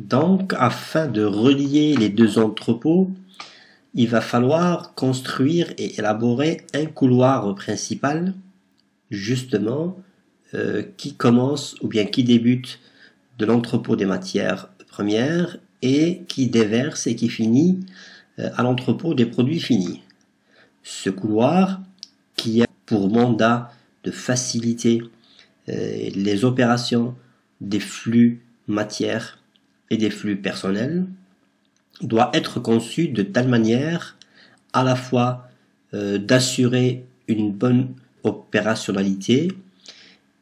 Donc, afin de relier les deux entrepôts, il va falloir construire et élaborer un couloir principal, justement, qui commence ou bien qui débute de l'entrepôt des matières premières et qui déverse et qui finit à l'entrepôt des produits finis. Ce couloir, qui a pour mandat de faciliter les opérations des flux matières et des flux personnels, doit être conçu de telle manière à la fois d'assurer une bonne opérationnalité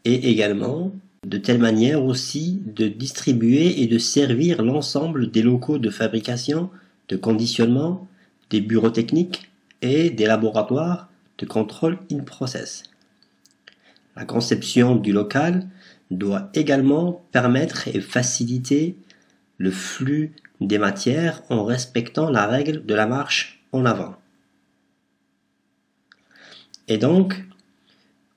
et également de telle manière aussi de distribuer et de servir l'ensemble des locaux de fabrication, de conditionnement, des bureaux techniques et des laboratoires de contrôle in process. La conception du local doit également permettre et faciliter le flux des matières en respectant la règle de la marche en avant. Et donc,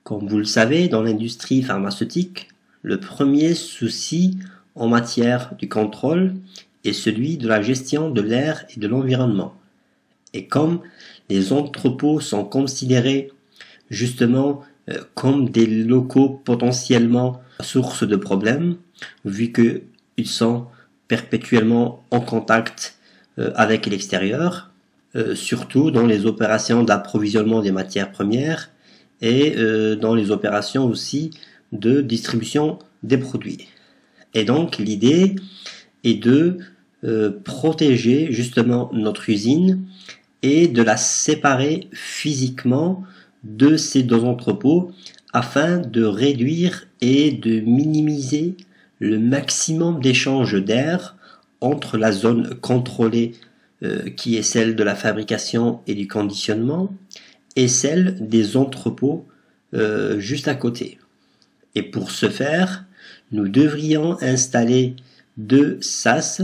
comme vous le savez, dans l'industrie pharmaceutique, le premier souci en matière du contrôle est celui de la gestion de l'air et de l'environnement. Et comme les entrepôts sont considérés justement comme des locaux potentiellement source de problèmes, vu qu'ils sont perpétuellement en contact avec l'extérieur, surtout dans les opérations d'approvisionnement des matières premières et dans les opérations aussi de distribution des produits. Et donc l'idée est de protéger justement notre usine et de la séparer physiquement de ces deux entrepôts afin de réduire et de minimiser le maximum d'échanges d'air entre la zone contrôlée qui est celle de la fabrication et du conditionnement et celle des entrepôts juste à côté. Et pour ce faire, nous devrions installer deux sas,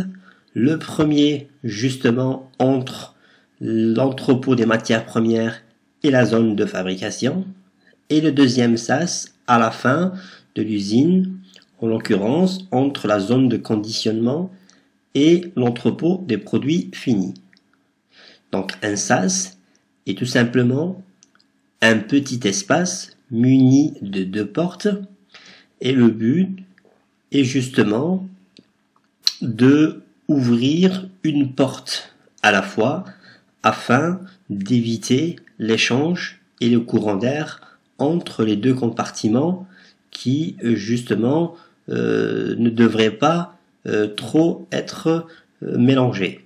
le premier justement entre l'entrepôt des matières premières et la zone de fabrication, et le deuxième sas à la fin de l'usine, en l'occurrence entre la zone de conditionnement et l'entrepôt des produits finis. Donc un sas est tout simplement un petit espace muni de deux portes, et le but est justement de ouvrir une porte à la fois afin d'éviter l'échange et le courant d'air entre les deux compartiments qui justement ne devraient pas trop être mélangés.